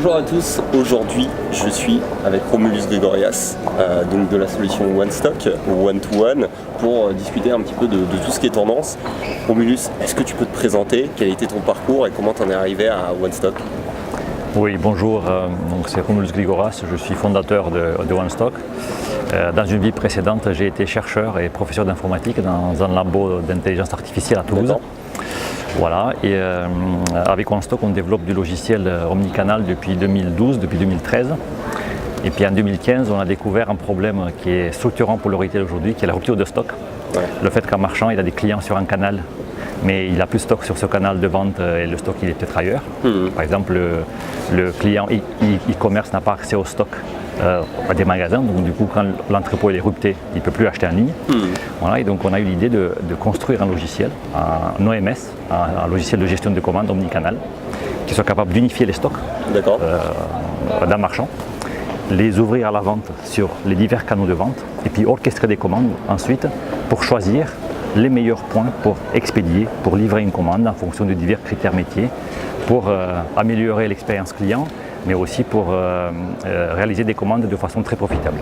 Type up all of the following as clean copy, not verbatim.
Bonjour à tous, aujourd'hui je suis avec Romulus Gregorias, donc de la solution OneStock, One-to-One, pour discuter un petit peu de tout ce qui est tendance. Romulus, est-ce que tu peux te présenter, quel a été ton parcours et comment tu en es arrivé à OneStock? Oui, bonjour, donc c'est Romulus Gregorias, je suis fondateur de OneStock. Dans une vie précédente, j'ai été chercheur et professeur d'informatique dans un labo d'intelligence artificielle à Toulouse. Voilà, et avec OneStock, on développe du logiciel omnicanal depuis 2012, depuis 2013. Et puis en 2015, on a découvert un problème qui est structurant pour le retail aujourd'hui, qui est la rupture de stock. Ouais. Le fait qu'un marchand, il a des clients sur un canal, mais il n'a plus de stock sur ce canal de vente et le stock il est peut-être ailleurs. Par exemple, le client e-commerce n'a pas accès au stock à des magasins, donc du coup quand l'entrepôt est rupté, il ne peut plus acheter en ligne. Voilà, et donc on a eu l'idée de construire un logiciel, un OMS, un logiciel de gestion de commandes omnicanal, qui soit capable d'unifier les stocks d'un marchand, les ouvrir à la vente sur les divers canaux de vente, et puis orchestrer des commandes ensuite pour choisir les meilleurs points pour expédier, pour livrer une commande en fonction de divers critères métiers, pour améliorer l'expérience client, mais aussi pour réaliser des commandes de façon très profitable.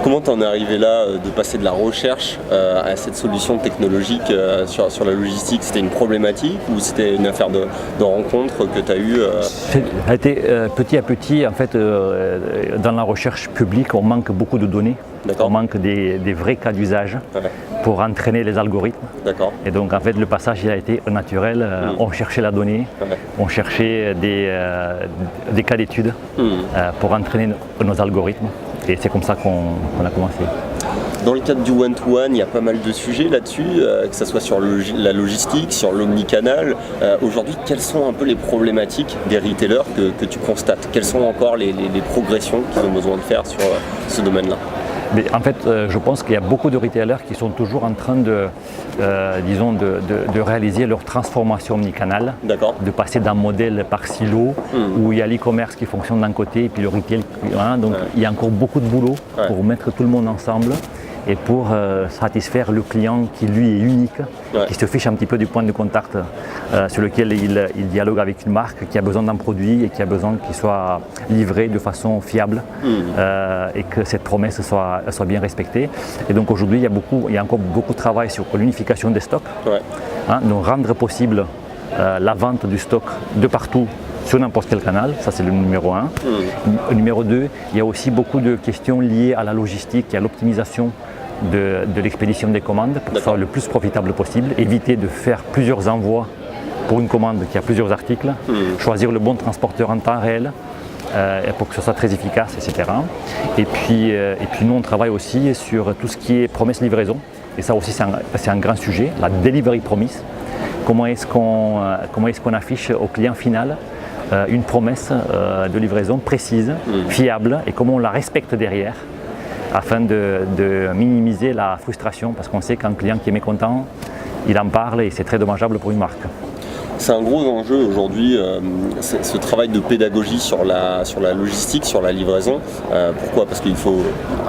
Comment t'en es arrivé là, de passer de la recherche à cette solution technologique sur la logistique? C'était une problématique ou c'était une affaire de rencontre que tu as eue Ça a été petit à petit, en fait, dans la recherche publique, on manque beaucoup de données. On manque des vrais cas d'usage pour entraîner les algorithmes. Et donc en fait le passage il a été naturel, on cherchait la donnée, on cherchait des cas d'études pour entraîner nos algorithmes et c'est comme ça qu'on a commencé. Dans le cadre du one-to-one, il y a pas mal de sujets là-dessus, que ce soit sur la logistique, sur l'omnicanal. Aujourd'hui, quelles sont un peu les problématiques des retailers que tu constates? Quelles sont encore les progressions qu'ils ont besoin de faire sur ce domaine-là? Mais en fait, je pense qu'il y a beaucoup de retailers qui sont toujours en train de réaliser leur transformation omnicanal, de passer d'un modèle par silo où il y a l'e-commerce qui fonctionne d'un côté et puis le retail. Donc il y a encore beaucoup de boulot pour mettre tout le monde ensemble et pour satisfaire le client qui lui est unique, qui se fiche un petit peu du point de contact sur lequel il dialogue avec une marque, qui a besoin d'un produit et qui a besoin qu'il soit livré de façon fiable et que cette promesse soit bien respectée. Et donc aujourd'hui, il y a encore beaucoup de travail sur l'unification des stocks, donc rendre possible la vente du stock de partout sur n'importe quel canal, ça c'est le numéro 1. Numéro 2, il y a aussi beaucoup de questions liées à la logistique et à l'optimisation de l'expédition des commandes pour que ce soit le plus profitable possible, éviter de faire plusieurs envois pour une commande qui a plusieurs articles, choisir le bon transporteur en temps réel pour que ce soit très efficace, etc. Et puis nous on travaille aussi sur tout ce qui est promesse livraison, et ça aussi c'est un grand sujet, la delivery promise. Comment est-ce qu'on affiche au client final une promesse de livraison précise, fiable, et comment on la respecte derrière afin de minimiser la frustration, parce qu'on sait qu'un client qui est mécontent, il en parle et c'est très dommageable pour une marque. C'est un gros enjeu aujourd'hui, ce travail de pédagogie sur la logistique, sur la livraison. Pourquoi? Parce qu'il faut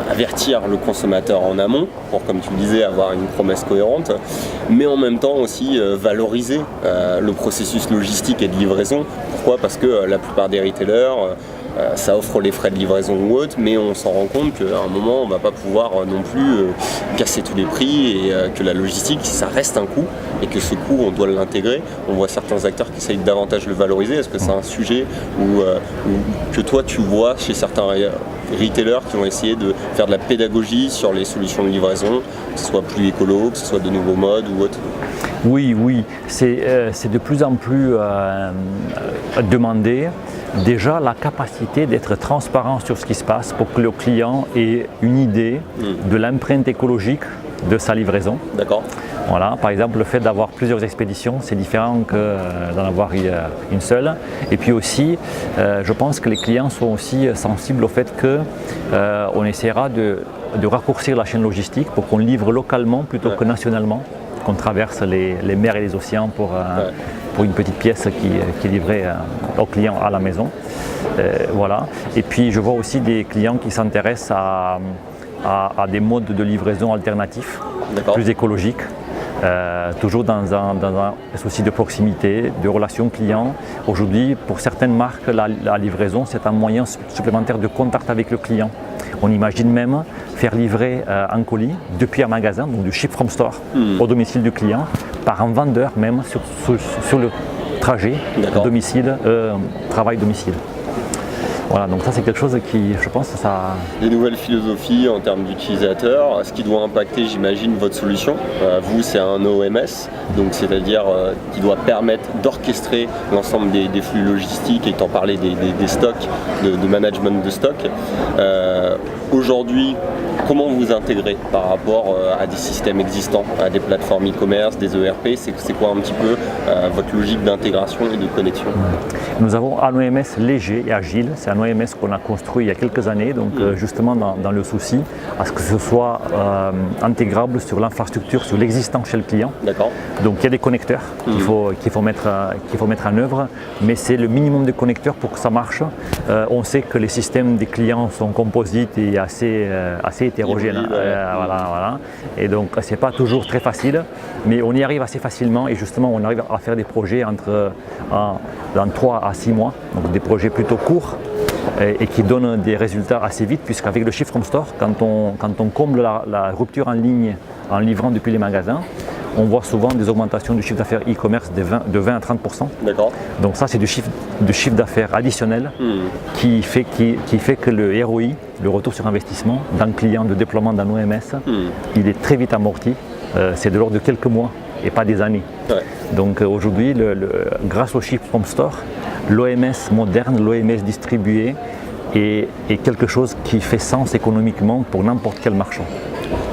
avertir le consommateur en amont pour, comme tu le disais, avoir une promesse cohérente, mais en même temps aussi valoriser le processus logistique et de livraison. Pourquoi? Parce que la plupart des retailers, ça offre les frais de livraison ou autre, mais on s'en rend compte qu'à un moment on ne va pas pouvoir non plus casser tous les prix et que la logistique ça reste un coût et que ce coût on doit l'intégrer. On voit certains acteurs qui essayent davantage le valoriser. Est-ce que c'est un sujet que toi tu vois chez certains retailers qui vont essayer de faire de la pédagogie sur les solutions de livraison, que ce soit plus écolo, que ce soit de nouveaux modes ou autre? Oui, c'est de plus en plus demandé. Déjà la capacité d'être transparent sur ce qui se passe pour que le client ait une idée de l'empreinte écologique de sa livraison. Voilà, par exemple, le fait d'avoir plusieurs expéditions, c'est différent que d'en avoir une seule. Et puis aussi, je pense que les clients sont aussi sensibles au fait qu'on essaiera de raccourcir la chaîne logistique pour qu'on livre localement plutôt que nationalement, qu'on traverse les mers et les océans pour une petite pièce qui est livrée au client à la maison. Voilà. Et puis je vois aussi des clients qui s'intéressent à des modes de livraison alternatifs, plus écologiques. toujours dans un souci de proximité, de relation client. Aujourd'hui, pour certaines marques, la livraison, c'est un moyen supplémentaire de contact avec le client. On imagine même faire livrer un colis depuis un magasin, donc du ship from store, au domicile du client, par un vendeur même sur le trajet travail-domicile. Voilà, donc ça c'est quelque chose qui, je pense, ça... Des nouvelles philosophies en termes d'utilisateurs, ce qui doit impacter, j'imagine, votre solution. Vous, c'est un OMS, donc c'est-à-dire qui doit permettre d'orchestrer l'ensemble des flux logistiques, et t'en parlais des stocks, de management de stock. Aujourd'hui, comment vous intégrez par rapport à des systèmes existants, à des plateformes e-commerce, des ERP? C'est quoi un petit peu votre logique d'intégration et de connexion? Nous avons un OMS léger et agile. C'est un OMS qu'on a construit il y a quelques années, donc justement dans le souci à ce que ce soit intégrable sur l'infrastructure, sur l'existant chez le client. D'accord. Donc il y a des connecteurs qu'il faut mettre en œuvre, mais c'est le minimum de connecteurs pour que ça marche. On sait que les systèmes des clients sont composites et assez hétérogènes. Voilà. Et donc c'est pas toujours très facile, mais on y arrive assez facilement, et justement on arrive à faire des projets dans 3 à 6 mois, donc des projets plutôt courts et qui donnent des résultats assez vite, puisqu'avec le ship from store, quand on comble la rupture en ligne en livrant depuis les magasins, on voit souvent des augmentations du chiffre d'affaires e-commerce de 20 à 30%. D'accord. Donc ça c'est du chiffre d'affaires additionnel qui fait que le ROI, le retour sur investissement d'un client de déploiement d'un OMS, il est très vite amorti. C'est de l'ordre de quelques mois et pas des années. Ouais. Donc aujourd'hui, grâce au ship from store, l'OMS moderne, l'OMS distribué est quelque chose qui fait sens économiquement pour n'importe quel marchand.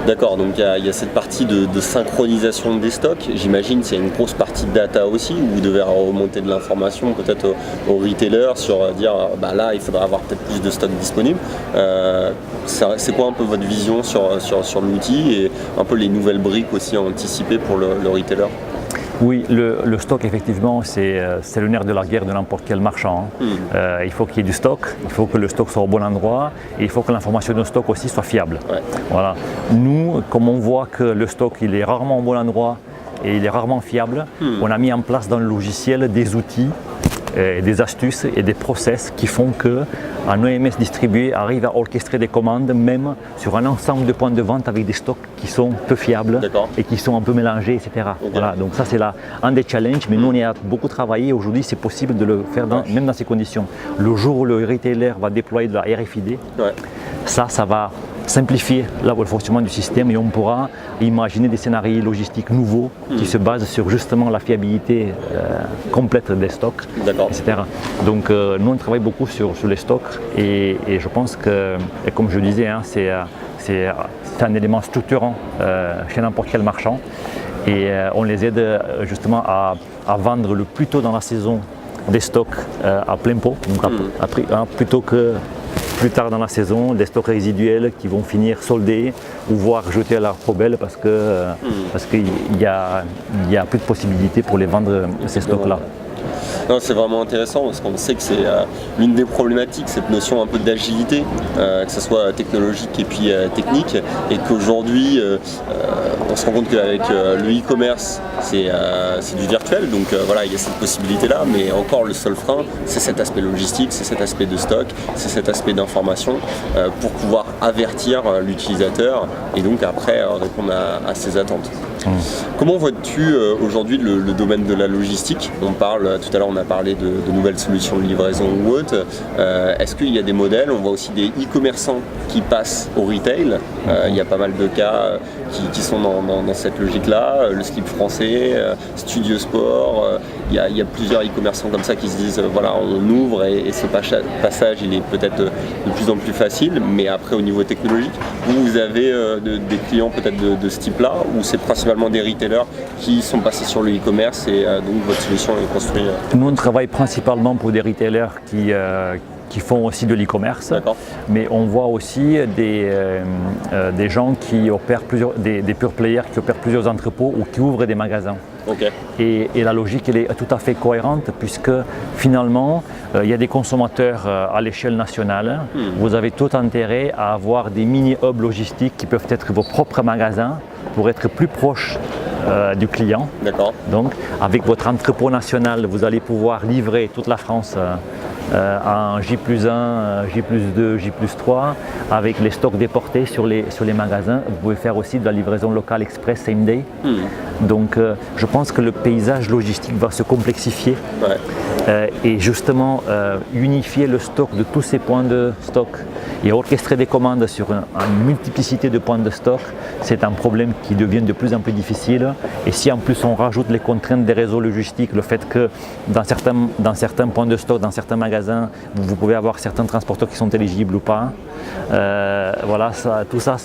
D'accord, donc il y a cette partie de synchronisation des stocks. J'imagine qu'il y a une grosse partie de data aussi, où vous devez remonter de l'information peut-être aux retailers sur dire là il faudra avoir peut-être plus de stocks disponibles. C'est quoi un peu votre vision sur l'outil et un peu les nouvelles briques aussi à anticiper pour le retailer? Oui, le stock, effectivement, c'est le nerf de la guerre de n'importe quel marchand. Il faut qu'il y ait du stock, il faut que le stock soit au bon endroit, et il faut que l'information de stock aussi soit fiable. Ouais. Voilà. Nous, comme on voit que le stock il est rarement au bon endroit et il est rarement fiable, on a mis en place dans le logiciel des outils, des astuces et des process qui font qu'un OMS distribué arrive à orchestrer des commandes même sur un ensemble de points de vente avec des stocks qui sont peu fiables et qui sont un peu mélangés, etc. Okay. Voilà, donc ça c'est un des challenges, mais nous on y a beaucoup travaillé. Aujourd'hui c'est possible de le faire même dans ces conditions. Le jour où le retailer va déployer de la RFID, ça va simplifier le fonctionnement du système, et on pourra imaginer des scénarios logistiques nouveaux qui se basent sur justement la fiabilité complète des stocks, etc. Donc nous on travaille beaucoup sur les stocks, et je pense que, et comme je le disais, c'est un élément structurant chez n'importe quel marchand, et on les aide justement à vendre le plus tôt dans la saison des stocks à plein pot, donc plutôt que plus tard dans la saison, des stocks résiduels qui vont finir soldés ou voire jetés à la poubelle parce qu'il n'y a plus de possibilité pour les vendre, ces stocks-là. Non, c'est vraiment intéressant parce qu'on sait que c'est l'une des problématiques, cette notion un peu d'agilité, que ce soit technologique et puis technique, et qu'aujourd'hui on se rend compte qu'avec le e-commerce c'est du virtuel, donc voilà, il y a cette possibilité-là, mais encore le seul frein, c'est cet aspect logistique, c'est cet aspect de stock, c'est cet aspect d'information pour pouvoir avertir l'utilisateur et donc après répondre à ses attentes. Comment vois-tu aujourd'hui le domaine de la logistique? Tout à l'heure on a parlé de nouvelles solutions de livraison ou autres. Est-ce qu'il y a des modèles? On voit aussi des e-commerçants qui passent au retail. Il y a pas mal de cas qui sont dans cette logique-là. Le Slip français, Studio Sport, il y a plusieurs e-commerçants comme ça qui se disent voilà, on ouvre et ce passage il est peut-être de plus en plus facile, mais après au niveau technologique, vous avez des clients peut-être de ce type-là, ou c'est principalement des retailers qui sont passés sur le e-commerce et donc votre solution est construite? Nous on travaille principalement pour des retailers qui font aussi de l'e-commerce, mais on voit aussi des gens qui opèrent des pure players qui opèrent plusieurs entrepôts ou qui ouvrent des magasins. Et la logique elle est tout à fait cohérente, puisque finalement il y a des consommateurs à l'échelle nationale. Vous avez tout intérêt à avoir des mini-hubs logistiques qui peuvent être vos propres magasins pour être plus proches du client. Donc, avec votre entrepôt national, vous allez pouvoir livrer toute la France en J+1, J+2, J+3, avec les stocks déportés sur les magasins. Vous pouvez faire aussi de la livraison locale express same day. Donc je pense que le paysage logistique va se complexifier et justement unifier le stock de tous ces points de stock et orchestrer des commandes sur une multiplicité de points de stock, c'est un problème qui devient de plus en plus difficile. Et si en plus on rajoute les contraintes des réseaux logistiques, le fait que dans certains points de stock, dans certains magasins, vous pouvez avoir certains transporteurs qui sont éligibles ou pas, voilà, tout ça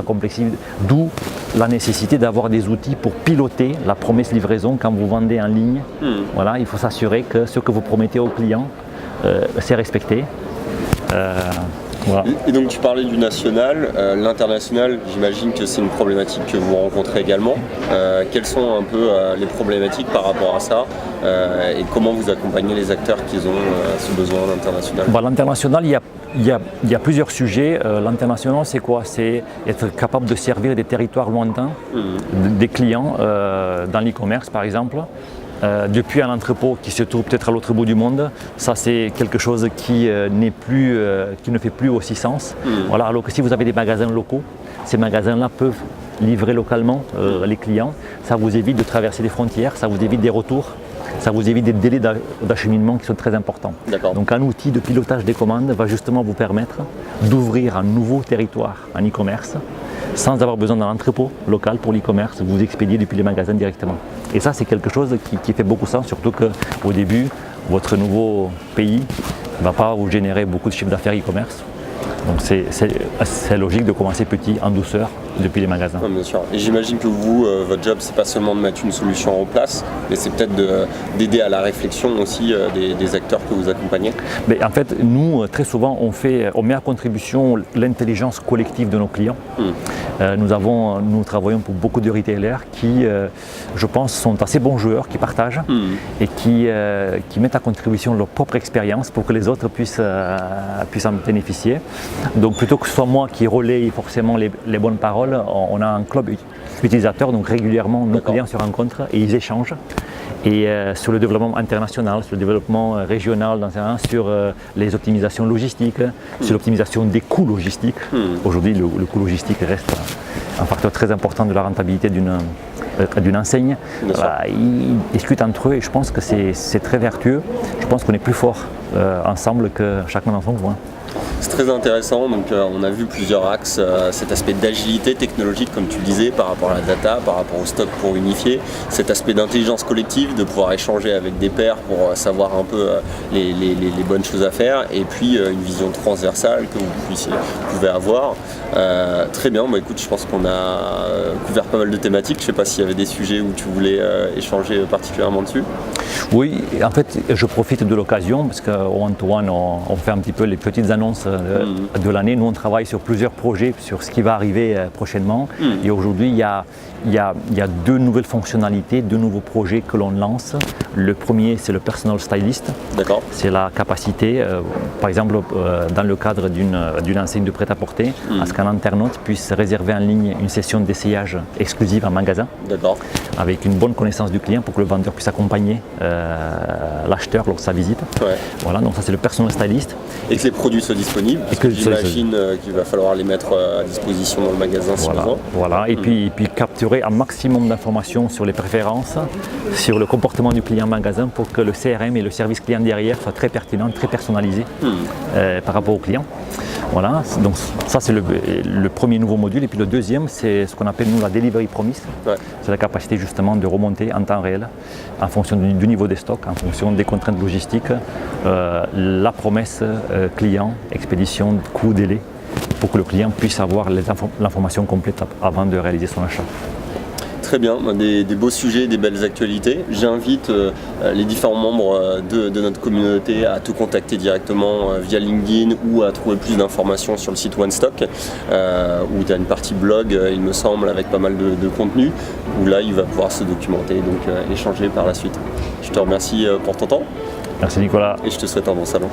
complexifie. D'où la nécessité d'avoir des outils pour piloter la promesse livraison quand vous vendez en ligne. Voilà, il faut s'assurer que ce que vous promettez aux clients, c'est respecté. Voilà. Et donc tu parlais du national, l'international, j'imagine que c'est une problématique que vous rencontrez également. Quelles sont un peu les problématiques par rapport à ça et comment vous accompagnez les acteurs qui ont ce besoin d'international? L'international, il y a plusieurs sujets. L'international, c'est quoi? C'est être capable de servir des territoires lointains, des clients dans l'e-commerce par exemple. Depuis un entrepôt qui se trouve peut-être à l'autre bout du monde, ça c'est quelque chose qui ne fait plus aussi sens. Voilà, alors que si vous avez des magasins locaux, ces magasins-là peuvent livrer localement les clients. Ça vous évite de traverser des frontières, ça vous évite des retours, ça vous évite des délais d'acheminement qui sont très importants. Donc un outil de pilotage des commandes va justement vous permettre d'ouvrir un nouveau territoire en e-commerce sans avoir besoin d'un entrepôt local pour l'e-commerce, vous expédiez depuis les magasins directement. Et ça, c'est quelque chose qui fait beaucoup sens, surtout qu'au début, votre nouveau pays ne va pas vous générer beaucoup de chiffre d'affaires e-commerce. Donc c'est logique de commencer petit, en douceur, depuis les magasins. Oui, bien sûr. Et j'imagine que vous, votre job, c'est pas seulement de mettre une solution en place, mais c'est peut-être d'aider à la réflexion aussi des acteurs que vous accompagnez. Mais en fait, nous, très souvent, on met à contribution l'intelligence collective de nos clients. Nous travaillons pour beaucoup de retailers qui, je pense, sont assez bons joueurs, qui partagent et qui mettent à contribution leur propre expérience pour que les autres puissent en bénéficier. Donc plutôt que ce soit moi qui relaye forcément les bonnes paroles, on a un club utilisateur, donc régulièrement nos clients se rencontrent et ils échangent. Et sur le développement international, sur le développement régional, sur les optimisations logistiques, sur l'optimisation des coûts logistiques. Aujourd'hui, le coût logistique reste un facteur très important de la rentabilité d'une enseigne. Ils discutent entre eux et je pense que c'est très vertueux. Je pense qu'on est plus fort ensemble que chacun dans son coin. C'est très intéressant, donc on a vu plusieurs axes, cet aspect d'agilité technologique comme tu le disais par rapport à la data, par rapport au stock pour unifier, cet aspect d'intelligence collective, de pouvoir échanger avec des pairs pour savoir un peu les bonnes choses à faire et puis une vision transversale que vous pouvez avoir. Très bien, bah, écoute, je pense qu'on a couvert pas mal de thématiques, je ne sais pas s'il y avait des sujets où tu voulais échanger particulièrement dessus. Oui, en fait je profite de l'occasion parce qu'au One-to-One on fait un petit peu les petites annonces de l'année. Nous on travaille sur plusieurs projets, sur ce qui va arriver prochainement et aujourd'hui il y a deux nouvelles fonctionnalités, deux nouveaux projets que l'on lance. Le premier c'est le Personal Stylist. C'est la capacité, par exemple dans le cadre d'une enseigne de prêt-à-porter, à ce qu'un internaute puisse réserver en ligne une session d'essayage exclusive en magasin avec une bonne connaissance du client pour que le vendeur puisse accompagner l'acheteur lors de sa visite. Voilà, donc ça c'est le Personal Stylist. Et que les produits soient disponibles, parce que j'imagine qu'il va falloir les mettre à disposition dans le magasin si besoin. Voilà, et puis capturer un maximum d'informations sur les préférences, sur le comportement du client magasin pour que le CRM et le service client derrière soient très pertinents, très personnalisés par rapport au client. Voilà, donc ça c'est le premier nouveau module. Et puis le deuxième, c'est ce qu'on appelle nous la Delivery Promise. C'est la capacité justement de remonter en temps réel, en fonction du niveau des stocks, en fonction des contraintes logistiques, la promesse client, expédition, coût, délai, pour que le client puisse avoir l'information complète avant de réaliser son achat. Très bien, des beaux sujets, des belles actualités. J'invite les différents membres de notre communauté à te contacter directement via LinkedIn ou à trouver plus d'informations sur le site OneStock où tu as une partie blog, il me semble, avec pas mal de contenu où là il va pouvoir se documenter, donc échanger par la suite. Je te remercie pour ton temps. Merci Nicolas. Et je te souhaite un bon salon.